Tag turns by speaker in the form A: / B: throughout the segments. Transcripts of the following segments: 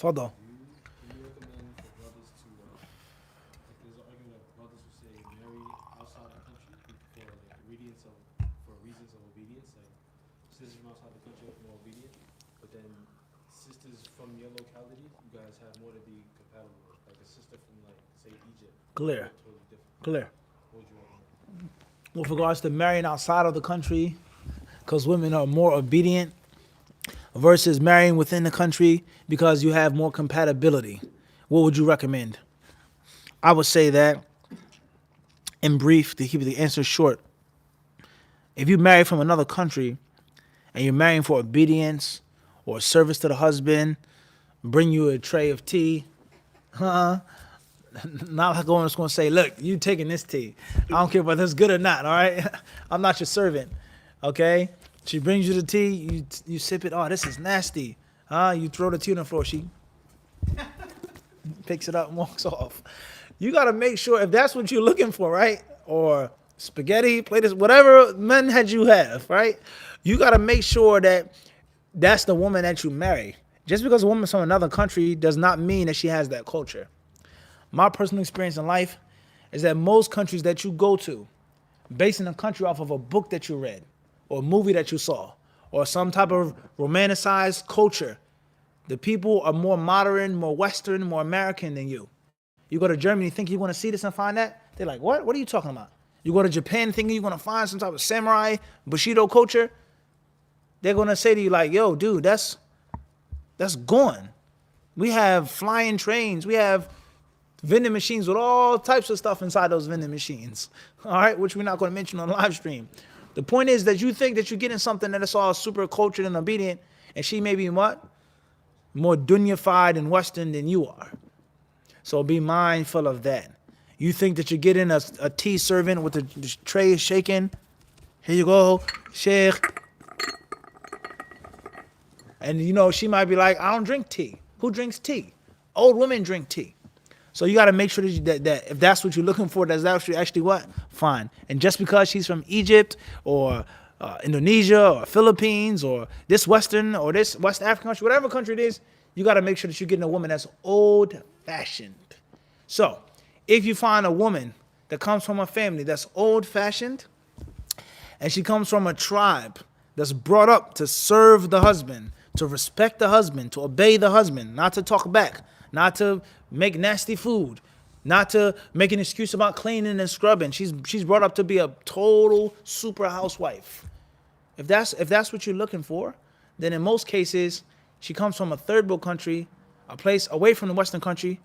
A: Further.
B: Can you recommend for brothers to, like, there's an argument of brothers who say marry outside the country for like obedience of, for reasons of obedience, like sisters from outside the country are more obedient, but then sisters from your locality, you guys have more to be compatible with, like a sister from like say Egypt,
A: Clear.
B: totally different.
A: Clear.
B: What would you recommend?
A: With regards to marrying outside of the country, because women are more obedient versus marrying within the country because you have more compatibility. What would you recommend? I would say that, in brief, to keep the answer short, if you marry from another country and you're marrying for obedience or service to the husband, bring you a tray of tea, not like going to say, look, you taking this tea. I don't care whether it's good or not, all right? I'm not your servant, okay? She brings you the tea, you sip it, oh, this is nasty. You throw the tea on the floor, she picks it up and walks off. You got to make sure, if that's what you're looking for, right? Or spaghetti, plate, whatever men had you have, right? You got to make sure that that's the woman that you marry. Just because a woman's from another country does not mean that she has that culture. My personal experience in life is that most countries that you go to, basing a country off of a book that you read, or a movie that you saw, or some type of romanticized culture, the people are more modern, more Western, more American than you. You go to Germany, think you want to see this and find that? They're like, what? What are you talking about? You go to Japan thinking you're going to find some type of samurai, Bushido culture? They're going to say to you like, yo, dude, that's gone. We have flying trains. We have vending machines with all types of stuff inside those vending machines. All right, which we're not going to mention on live stream. The point is that you think that you're getting something that is all super cultured and obedient, and she may be what? More dunyified and Western than you are. So be mindful of that. You think that you're getting a tea servant with the tray shaking. Here you go, Sheikh. And you know, she might be like, I don't drink tea. Who drinks tea? Old women drink tea. So you got to make sure that if that's what you're looking for, that's actually what? Fine. And just because she's from Egypt or Indonesia or Philippines or this Western or this West African country, whatever country it is, you got to make sure that you're getting a woman that's old-fashioned. So if you find a woman that comes from a family that's old-fashioned and she comes from a tribe that's brought up to serve the husband, to respect the husband, to obey the husband, not to talk back, not to make nasty food, not to make an excuse about cleaning and scrubbing. She's brought up to be a total super housewife. If that's what you're looking for, then in most cases, she comes from a third world country, a place away from the Western country.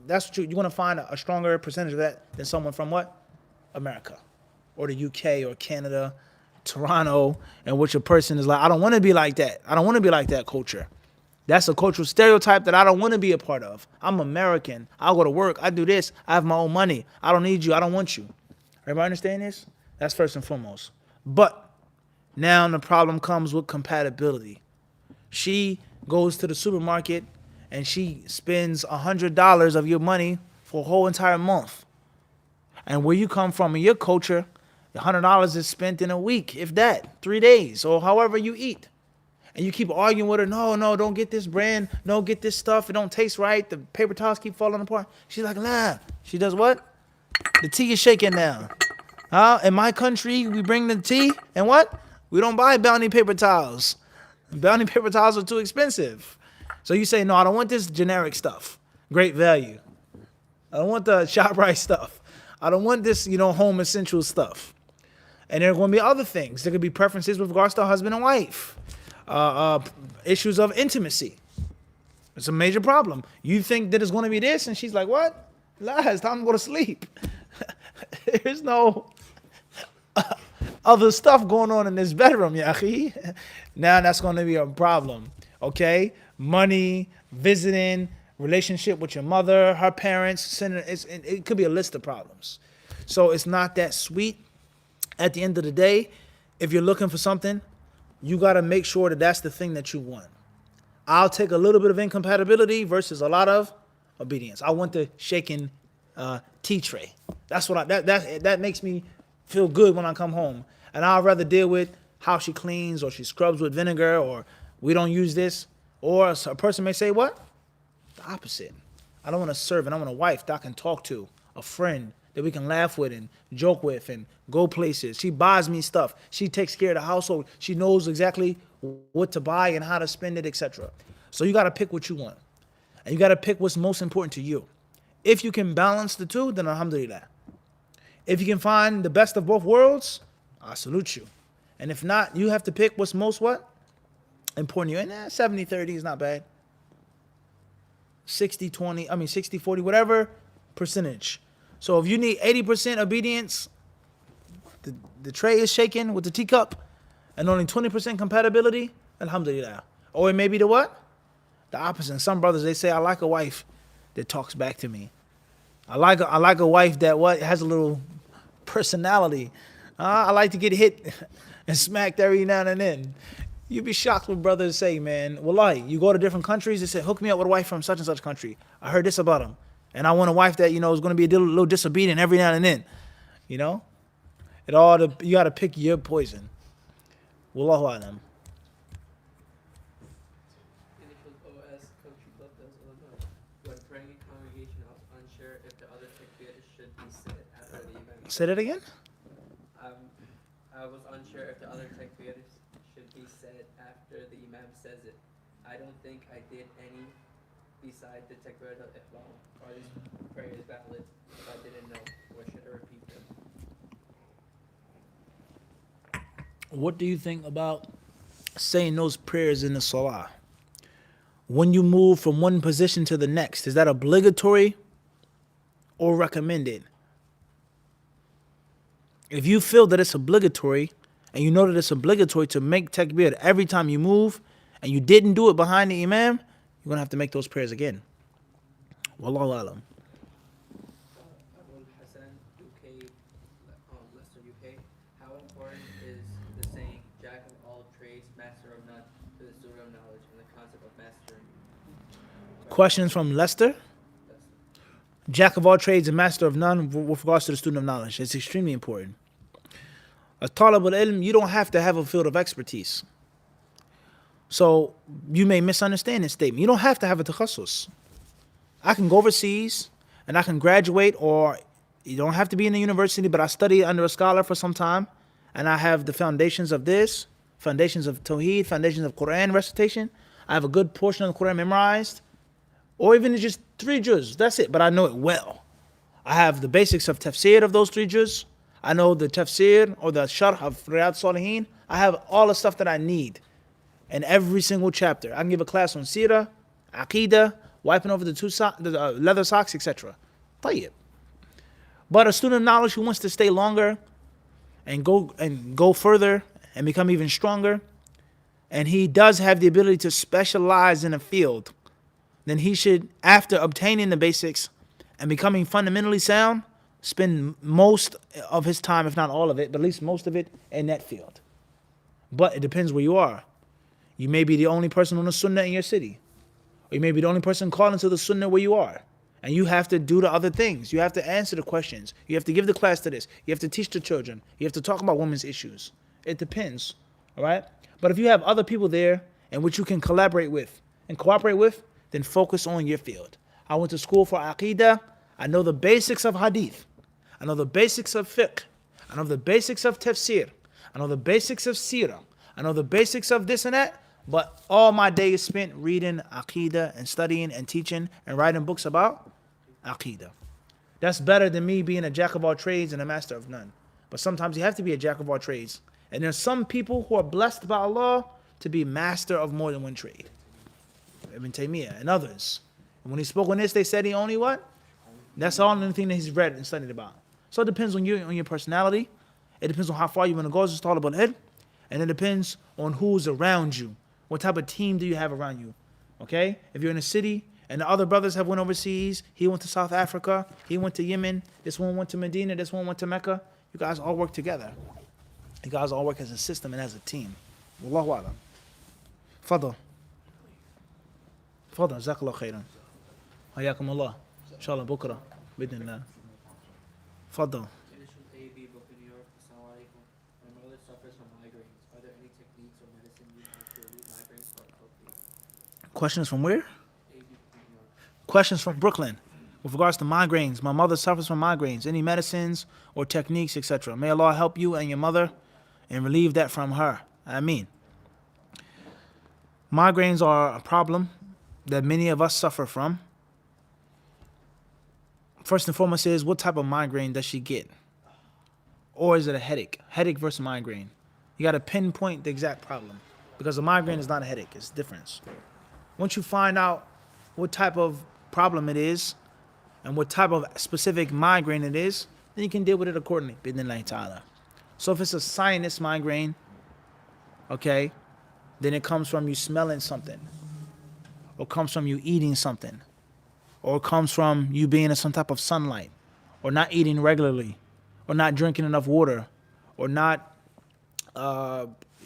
A: That's what you're going to find a stronger percentage of that than someone from what? America or the UK or Canada, Toronto, in which a person is like, I don't want to be like that. I don't want to be like that culture. That's a cultural stereotype that I don't want to be a part of. I'm American. I'll go to work. I do this. I have my own money. I don't need you. I don't want you. Everybody understand this? That's first and foremost. But now the problem comes with compatibility. She goes to the supermarket and she spends $100 of your money for a whole entire month. And where you come from in your culture, $100 is spent in a week, if that, 3 days, or however you eat. And you keep arguing with her, no, don't get this brand, no, get this stuff, it don't taste right, the paper towels keep falling apart. She's like, nah. She does what? The tea is shaking now. In my country, we bring the tea, and what? We don't buy Bounty paper towels. Bounty paper towels are too expensive. So you say, no, I don't want this generic stuff. Great value. I don't want the ShopRite stuff. I don't want this, home essential stuff. And there are going to be other things. There could be preferences with regards to husband and wife. Issues of intimacy. It's a major problem. You think that it's going to be this, and she's like, what? It's time to go to sleep. There's no other stuff going on in this bedroom, yahi. Now that's going to be a problem, okay? Money, visiting, relationship with your mother, her parents, it could be a list of problems. So it's not that sweet. At the end of the day, if you're looking for something, you got to make sure that that's the thing that you want. I'll take a little bit of incompatibility versus a lot of obedience. I want the shaken tea tray. That's what that makes me feel good when I come home. And I'd rather deal with how she cleans or she scrubs with vinegar or we don't use this. Or a person may say, what? The opposite. I don't want a servant. I want a wife that I can talk to, a friend that we can laugh with and joke with and go places. She buys me stuff. She takes care of the household. She knows exactly what to buy and how to spend it, etc. So you got to pick what you want. And you got to pick what's most important to you. If you can balance the two, then alhamdulillah. If you can find the best of both worlds, I salute you. And if not, you have to pick what's most what? Important to you. And 70-30 is not bad. 60-40, whatever percentage. So if you need 80% obedience, the tray is shaken with the teacup, and only 20% compatibility, alhamdulillah. Or it may be the what? The opposite. Some brothers, they say, I like a wife that talks back to me. I like a wife that what has a little personality. I like to get hit and smacked every now and then. You'd be shocked when brothers say, man, wallahi, you go to different countries, they say, hook me up with a wife from such and such country. I heard this about him. And I want a wife that, is going to be a little disobedient every now and then. You got to pick your poison. Wallahu alam.
C: When praying in congregation, I was unsure if the other takbir should be said after the imam.
A: Say that again?
C: I was unsure if the other takbir should be said after the imam says it. I don't think I did any beside the takbir al-ihram. Are these prayers valid? If I didn't know, or should I repeat them?
A: What do you think about saying those prayers in the Salah? When you move from one position to the next, is that obligatory or recommended? If you feel that it's obligatory, and you know that it's obligatory to make takbir every time you move, and you didn't do it behind the imam, you're going to have to make those prayers again. Wallahu alam.
C: Abul Hassan, UK, Leicester, UK. How important is the saying, Jack of all trades, master of none, to the student of knowledge and the concept of mastering?
A: Questions from Lester. Jack of all trades and master of none with regards to the student of knowledge. It's extremely important. As talib al-ilm, you don't have to have a field of expertise. So you may misunderstand this statement. You don't have to have a takhassus. I can go overseas and I can graduate, or you don't have to be in the university, but I study under a scholar for some time, and I have the foundations of this, foundations of Tawheed, foundations of Quran recitation. I have a good portion of the Quran memorized, or even just 3 juz. That's it, but I know it well. I have the basics of tafsir of those 3 juz. I know the tafsir or the sharh of Riyadh Salihin. I have all the stuff that I need in every single chapter. I can give a class on seerah, aqidah, wiping over the leather socks, etc. Tayyib. But a student of knowledge who wants to stay longer and go further and become even stronger, and he does have the ability to specialize in a field, then he should, after obtaining the basics and becoming fundamentally sound, spend most of his time, if not all of it, but at least most of it, in that field. But it depends where you are. You may be the only person on the sunnah in your city. Or you may be the only person calling to the sunnah where you are. And you have to do the other things. You have to answer the questions. You have to give the class to this. You have to teach the children. You have to talk about women's issues. It depends. All right? But if you have other people there in which you can collaborate with and cooperate with, then focus on your field. I went to school for aqidah. I know the basics of hadith. I know the basics of fiqh. I know the basics of tafsir. I know the basics of seerah. I know the basics of this and that. But all my day is spent reading aqidah and studying and teaching and writing books about aqidah. That's better than me being a jack of all trades and a master of none. But sometimes you have to be a jack of all trades. And there's some people who are blessed by Allah to be master of more than one trade. Ibn Taymiyyah and others. And when he spoke on this, they said he only what? That's the only thing that he's read and studied about. So it depends on your personality. It depends on how far you want to go as a talib al-ilm. And it depends on who's around you. What type of team do you have around you? Okay? If you're in a city and the other brothers have went overseas, he went to South Africa, he went to Yemen, this one went to Medina, this one went to Mecca, you guys all work together. You guys all work as a system and as a team. Wallahu alam. Fadl. Fadl. Jazakallah khairan. Hayakum Allah. Inshallah bukra. Bidnillah. Fadl.
C: Initial AB book in New York. Assalamu alaikum. My mother suffers from migraines. Are there any techniques or medicine you have to relieve migraines for healthy?
A: Questions from where?
C: AB book in New York.
A: Questions from Brooklyn with regards to migraines. My mother suffers from migraines. Any medicines or techniques, etc. May Allah help you and your mother and relieve that from her. Ameen. Migraines are a problem that many of us suffer from. First and foremost is, what type of migraine does she get? Or is it a headache? Headache versus migraine. You got to pinpoint the exact problem, because a migraine is not a headache. It's different. Once you find out what type of problem it is and what type of specific migraine it is, then you can deal with it accordingly. Bidnillahi ta'ala. So if it's a sinus migraine, okay, then it comes from you smelling something, or comes from you eating something, or comes from you being in some type of sunlight, or not eating regularly, or not drinking enough water, or not,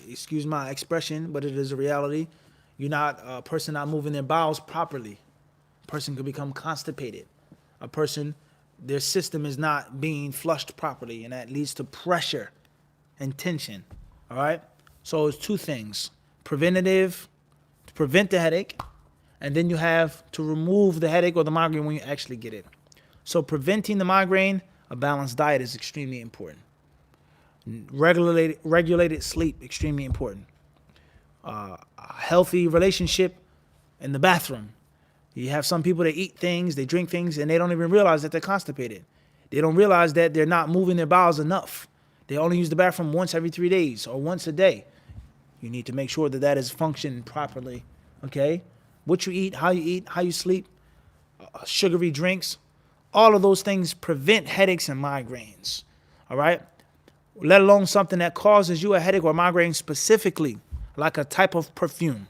A: excuse my expression, but it is a reality, you're not a person not moving their bowels properly. A person could become constipated. A person, their system is not being flushed properly, and that leads to pressure and tension. All right? So it's two things. Preventative, to prevent the headache, and then you have to remove the headache or the migraine when you actually get it. So preventing the migraine, a balanced diet is extremely important. Regulated sleep, extremely important. A healthy relationship in the bathroom. You have some people that eat things, they drink things, and they don't even realize that they're constipated. They don't realize that they're not moving their bowels enough. They only use the bathroom once every 3 days or once a day. You need to make sure that that is functioning properly, okay? What you eat, how you sleep, sugary drinks, all of those things prevent headaches and migraines, all right? Let alone something that causes you a headache or migraine specifically, like a type of perfume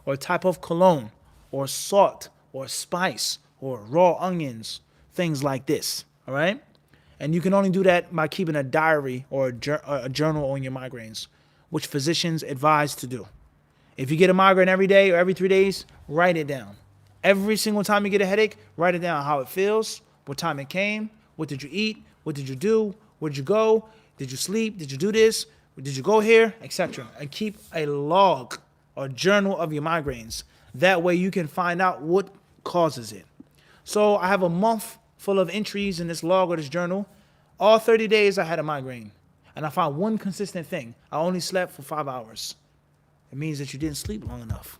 A: or a type of cologne or salt or spice or raw onions, things like this, all right? And you can only do that by keeping a diary or a journal on your migraines, which physicians advise to do. If you get a migraine every day or every 3 days, write it down. Every single time you get a headache, write it down, how it feels, what time it came, what did you eat, what did you do, where did you go, did you sleep, did you do this, did you go here, etc. And keep a log or journal of your migraines. That way you can find out what causes it. So I have a month full of entries in this log or this journal. All 30 days I had a migraine. And I found one consistent thing. I only slept for 5 hours. It means that you didn't sleep long enough.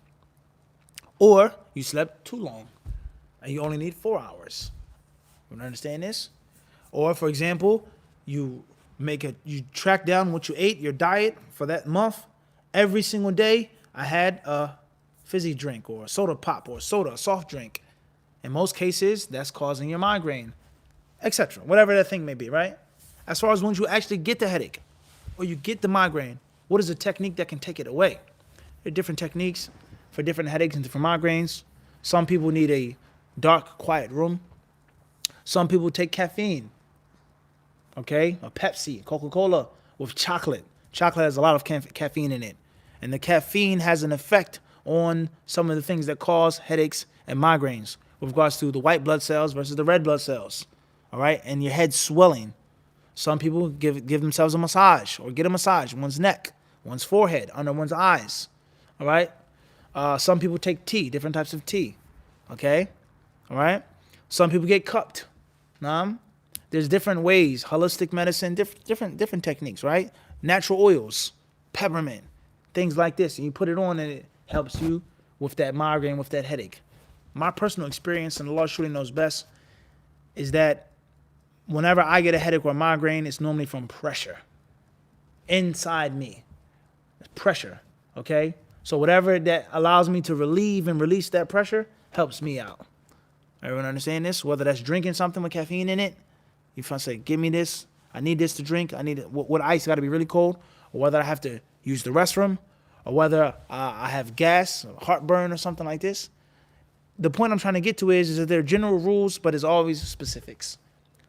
A: Or you slept too long and you only need 4 hours. You understand this? Or for example, you track down what you ate, your diet for that month. Every single day I had a fizzy drink or a soda pop or a soda, a soft drink. In most cases, that's causing your migraine, etc. Whatever that thing may be, right? As far as when you actually get the headache or you get the migraine, what is a technique that can take it away? There are different techniques for different headaches and different migraines. Some people need a dark, quiet room. Some people take caffeine, okay? A Pepsi, Coca-Cola with chocolate. Chocolate has a lot of caffeine in it. And the caffeine has an effect on some of the things that cause headaches and migraines with regards to the white blood cells versus the red blood cells, all right? And your head swelling. Some people give themselves a massage or get a massage, one's neck, one's forehead, under one's eyes, all right? Some people take tea, different types of tea, okay? All right? Some people get cupped. There's different ways, holistic medicine, different techniques, right? Natural oils, peppermint, things like this. And you put it on and it helps you with that migraine, with that headache. My personal experience, and Allah surely knows best, is that whenever I get a headache or a migraine, it's normally from pressure inside me. Pressure, okay? So whatever that allows me to relieve and release that pressure helps me out. Everyone understand this? Whether that's drinking something with caffeine in it, you say, give me this, I need this to drink, I need it. What ice got to be really cold, or whether I have to use the restroom, or whether I have gas, or heartburn, or something like this. The point I'm trying to get to is that there are general rules, but there's always specifics.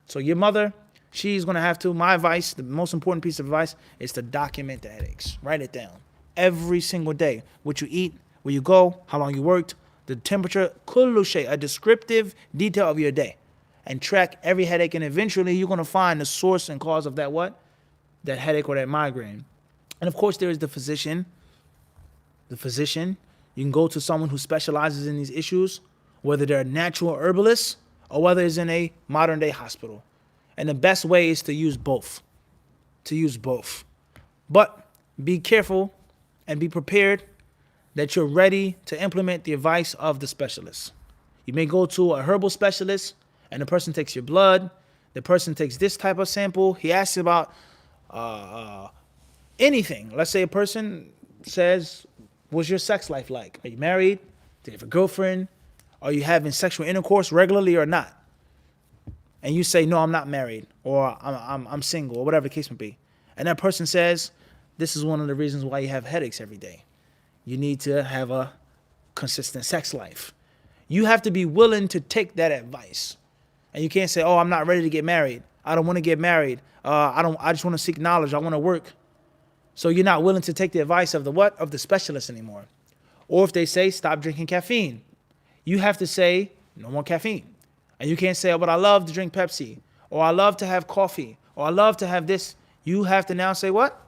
A: So your mother, she's going to have to, my advice, the most important piece of advice is to document the headaches. Write it down. Every single day. What you eat, where you go, how long you worked, the temperature, kullu shay, a descriptive detail of your day. And track every headache, and eventually you're going to find the source and cause of that what? That headache or that migraine. And of course there is the physician. The physician, you can go to someone who specializes in these issues. whether they're a natural herbalist or whether it's in a modern day hospital. And the best way is to use both. But be careful and be prepared that you're ready to implement the advice of the specialist. You may go to a herbal specialist and the person takes your blood. The person takes this type of sample. He asks about anything. Let's say a person says, what's your sex life like? Are you married? Do you have a girlfriend? Are you having sexual intercourse regularly or not? And you say, no, I'm not married, or I'm single, or whatever the case may be. And that person says, this is one of the reasons why you have headaches every day. You need to have a consistent sex life. You have to be willing to take that advice. And you can't say, oh, I'm not ready to get married. I don't want to get married. I just want to seek knowledge. I want to work. So you're not willing to take the advice of the what? Of the specialist anymore. Or if they say, stop drinking caffeine, you have to say, no more caffeine. And you can't say, oh, but I love to drink Pepsi, or I love to have coffee, or I love to have this. You have to now say what?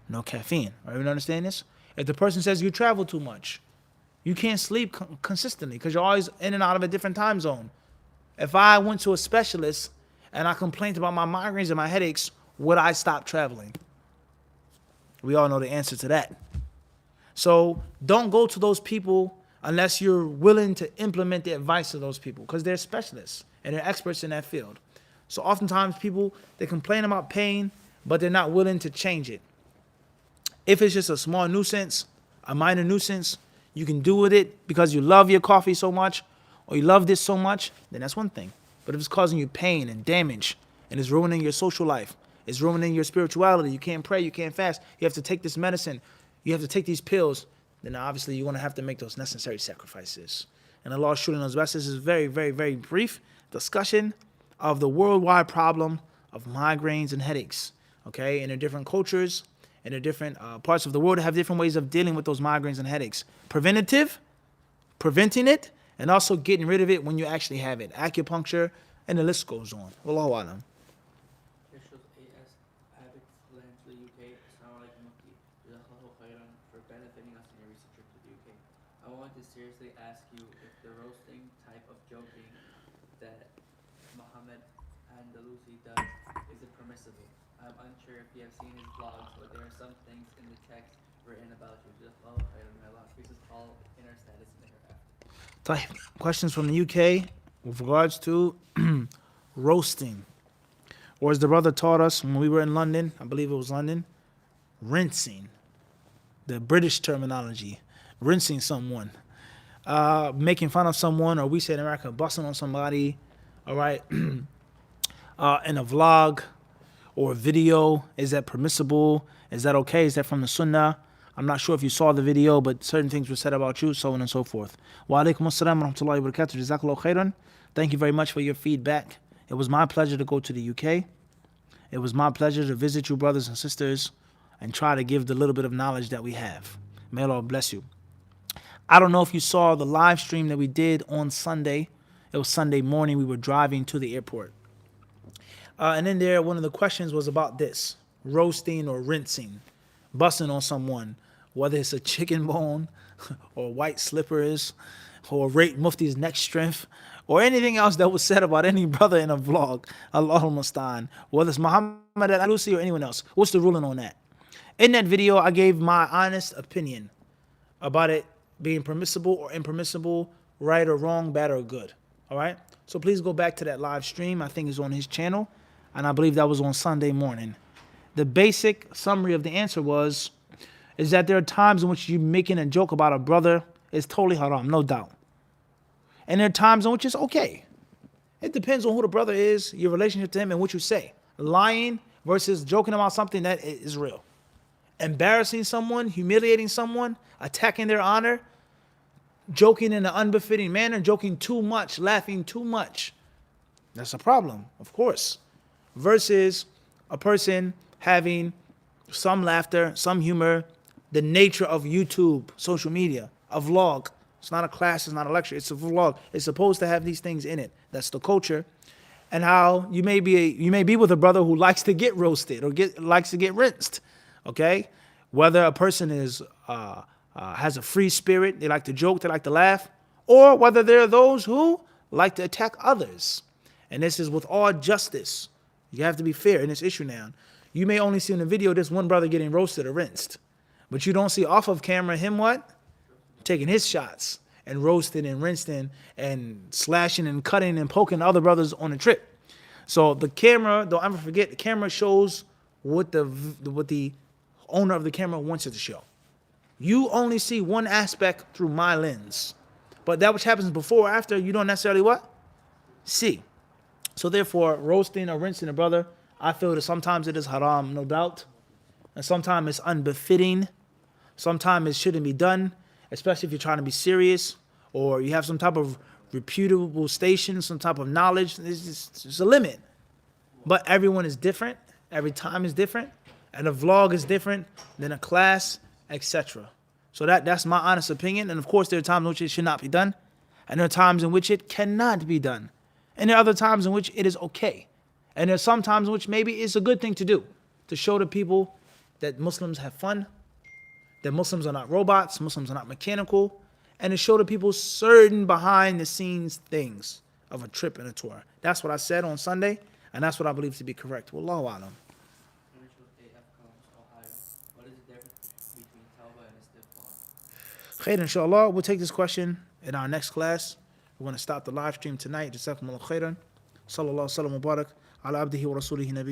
A: No caffeine. Are you understanding this? If the person says you travel too much, you can't sleep consistently because you're always in and out of a different time zone. If I went to a specialist and I complained about my migraines and my headaches, would I stop traveling? We all know the answer to that. So don't go to those people unless you're willing to implement the advice of those people, because they're specialists and they're experts in that field. So oftentimes people, they complain about pain, but they're not willing to change it. If it's just a small nuisance, a minor nuisance, you can do with it because you love your coffee so much or you love this so much, then that's one thing. But if it's causing you pain and damage and it's ruining your social life, it's ruining your spirituality, you can't pray, you can't fast, you have to take this medicine, you have to take these pills, then obviously you're going to have to make those necessary sacrifices. And Allah shooting those best. This is very, very, very brief discussion of the worldwide problem of migraines and headaches. Okay, in the different cultures, in the different parts of the world, have different ways of dealing with those migraines and headaches. Preventative, preventing it, and also getting rid of it when you actually have it. Acupuncture, and the list goes on. Wallahu alam.
C: For benefiting us in your recent trip to the UK. I wanted to seriously ask you if the roasting type of joking that Muhammad Andalusi does, is it permissible? I'm unsure if you have seen his vlogs, but there are some things in the text written about you. This is all in our status in the hereafter.
A: Questions from the UK with regards to roasting. Or as the brother taught us when we were in London, I believe it was London, rinsing. The British terminology, rinsing someone, making fun of someone, or we say in America, busting on somebody, all right, in a vlog or a video. Is that permissible? Is that okay? Is that from the Sunnah? I'm not sure if you saw the video, but certain things were said about you, so on and so forth. Wa alaikum assalam wa rahmatullahi wa barakatuh. Jazakallahu khairan. Thank you very much for your feedback. It was my pleasure to go to the UK. It was my pleasure to visit you, brothers and sisters, and try to give the little bit of knowledge that we have. May Allah bless you. I don't know if you saw the live stream that we did on Sunday. It was Sunday morning. We were driving to the airport. And in there, one of the questions was about this, roasting or rinsing, busting on someone, whether it's a chicken bone or white slippers or rate Mufti's neck strength or anything else that was said about any brother in a vlog. Allahul Mustaan. Whether it's Muhammad al-Alusi or anyone else. What's the ruling on that? In that video, I gave my honest opinion about it being permissible or impermissible, right or wrong, bad or good. All right? So please go back to that live stream. I think it's on his channel, and I believe that was on Sunday morning. The basic summary of the answer is that there are times in which you making a joke about a brother is totally haram, no doubt. And there are times in which it's okay. It depends on who the brother is, your relationship to him, and what you say. Lying versus joking about something that is real. Embarrassing someone, humiliating someone, attacking their honor, joking in an unbefitting manner, joking too much, laughing too much. That's a problem, of course. Versus a person having some laughter, some humor, the nature of YouTube, social media, a vlog. It's not a class, it's not a lecture, it's a vlog. It's supposed to have these things in it. That's the culture. And how you may be with a brother who likes to get roasted or likes to get rinsed. Okay, whether a person is has a free spirit, they like to joke, they like to laugh, or whether there are those who like to attack others. And this is with all justice. You have to be fair in this issue now. You may only see in the video this one brother getting roasted or rinsed, but you don't see off of camera him what? Taking his shots and roasting and rinsing and slashing and cutting and poking other brothers on the trip. So the camera, don't ever forget, the camera shows what the owner of the camera wants it to show. You only see one aspect through my lens, but that which happens before or after, you don't necessarily what? See. So therefore, roasting or rinsing a brother, I feel that sometimes it is haram, no doubt, and sometimes it's unbefitting. Sometimes it shouldn't be done, especially if you're trying to be serious or you have some type of reputable station, some type of knowledge. There's a limit. But everyone is different. Every time is different. And a vlog is different than a class, etc. So that's my honest opinion. And of course, there are times in which it should not be done. And there are times in which it cannot be done. And there are other times in which it is okay. And there are some times in which maybe it's a good thing to do, to show the people that Muslims have fun, that Muslims are not robots, Muslims are not mechanical, and to show the people certain behind the scenes things of a trip and a tour. That's what I said on Sunday, and that's what I believe to be correct. Wallahu alam.
C: What is the difference between tawbah and istighfar?
A: Khair, inshallah, we'll take this question in our next class. We're going to stop the live stream tonight. Jazakumullah khairan. Sallallahu alaihi wa sallam wa barak ala abdihi wa rasulihi nabi.